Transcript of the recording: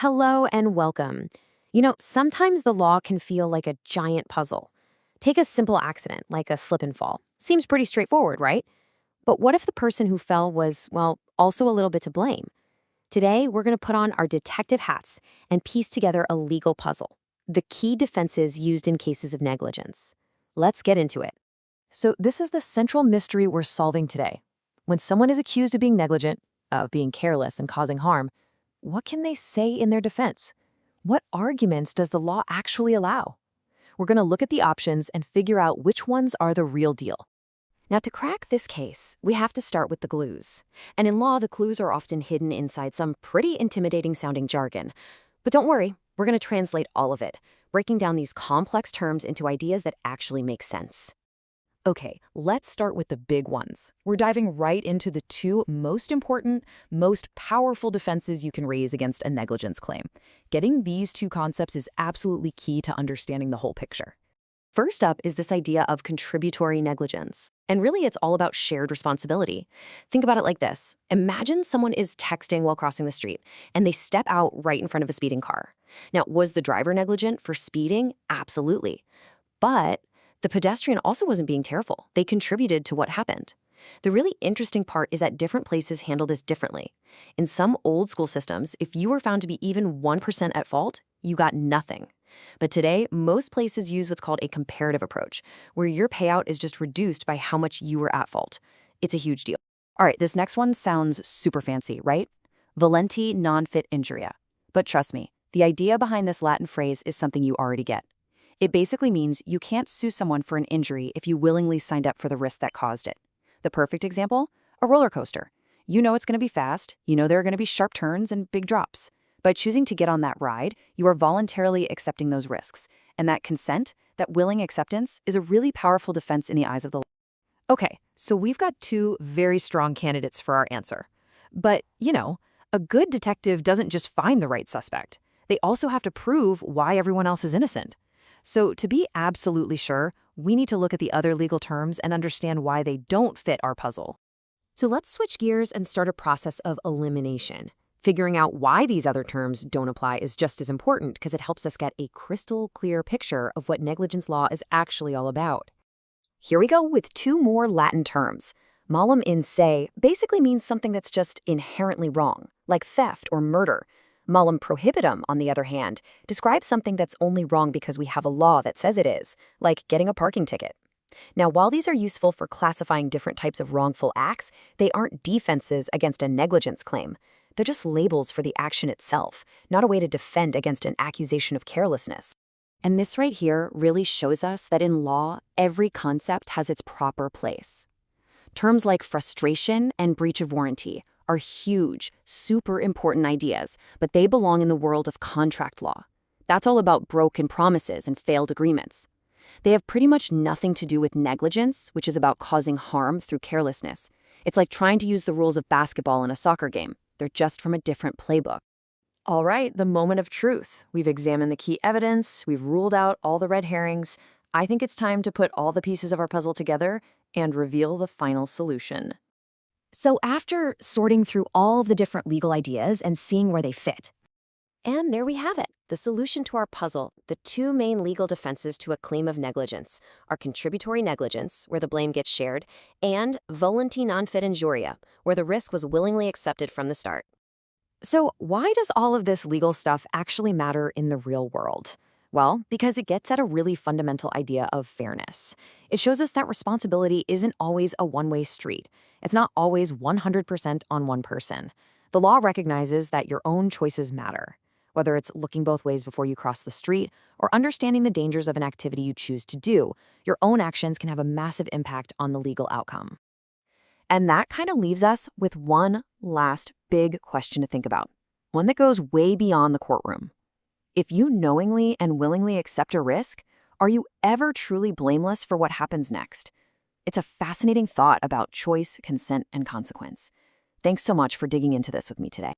Hello and welcome. Sometimes the law can feel like a giant puzzle. Take a simple accident, like a slip and fall. Seems pretty straightforward, right? But what if the person who fell was, well, also a little bit to blame? Today, we're going to put on our detective hats and piece together a legal puzzle. The key defenses used in cases of negligence. Let's get into it. So this is the central mystery we're solving today. When someone is accused of being negligent, of being careless and causing harm, what can they say in their defense? What arguments does the law actually allow? We're going to look at the options and figure out which ones are the real deal. Now, to crack this case, we have to start with the clues. And in law, the clues are often hidden inside some pretty intimidating-sounding jargon. But don't worry, we're going to translate all of it, breaking down these complex terms into ideas that actually make sense. Okay, let's start with the big ones. We're diving right into the two most important, most powerful defenses you can raise against a negligence claim. Getting these two concepts is absolutely key to understanding the whole picture. First up is this idea of contributory negligence. And really, it's all about shared responsibility. Think about it like this. Imagine someone is texting while crossing the street, and they step out right in front of a speeding car. Now, was the driver negligent for speeding? Absolutely. But the pedestrian also wasn't being careful. They contributed to what happened. The really interesting part is that different places handle this differently. In some old school systems, if you were found to be even 1% at fault, you got nothing. But today, most places use what's called a comparative approach, where your payout is just reduced by how much you were at fault. It's a huge deal. All right, this next one sounds super fancy, right? Volenti non fit injuria. But trust me, the idea behind this Latin phrase is something you already get. It basically means you can't sue someone for an injury if you willingly signed up for the risk that caused it. The perfect example? A roller coaster. You know it's going to be fast, you know there are going to be sharp turns and big drops. By choosing to get on that ride, you are voluntarily accepting those risks. And that consent, that willing acceptance, is a really powerful defense in the eyes of the law. Okay, so we've got two very strong candidates for our answer. But, a good detective doesn't just find the right suspect. They also have to prove why everyone else is innocent. So to be absolutely sure, we need to look at the other legal terms and understand why they don't fit our puzzle. So let's switch gears and start a process of elimination. Figuring out why these other terms don't apply is just as important because it helps us get a crystal clear picture of what negligence law is actually all about. Here we go with two more Latin terms. Malum in se basically means something that's just inherently wrong, like theft or murder. Malum prohibitum, on the other hand, describes something that's only wrong because we have a law that says it is, like getting a parking ticket. Now, while these are useful for classifying different types of wrongful acts, they aren't defenses against a negligence claim. They're just labels for the action itself, not a way to defend against an accusation of carelessness. And this right here really shows us that in law, every concept has its proper place. Terms like frustration and breach of warranty are huge, super important ideas, but they belong in the world of contract law. That's all about broken promises and failed agreements. They have pretty much nothing to do with negligence, which is about causing harm through carelessness. It's like trying to use the rules of basketball in a soccer game. They're just from a different playbook. All right, the moment of truth. We've examined the key evidence, we've ruled out all the red herrings. I think it's time to put all the pieces of our puzzle together and reveal the final solution. So after sorting through all of the different legal ideas and seeing where they fit, and there we have it, the solution to our puzzle. The two main legal defenses to a claim of negligence are contributory negligence, where the blame gets shared, and volenti non fit injuria, where the risk was willingly accepted from the start. So why does all of this legal stuff actually matter in the real world? Well, because it gets at a really fundamental idea of fairness. It shows us that responsibility isn't always a one-way street. It's not always 100% on one person. The law recognizes that your own choices matter, whether it's looking both ways before you cross the street or understanding the dangers of an activity you choose to do. Your own actions can have a massive impact on the legal outcome. And that kind of leaves us with one last big question to think about, one that goes way beyond the courtroom. If you knowingly and willingly accept a risk, are you ever truly blameless for what happens next? It's a fascinating thought about choice, consent, and consequence. Thanks so much for digging into this with me today.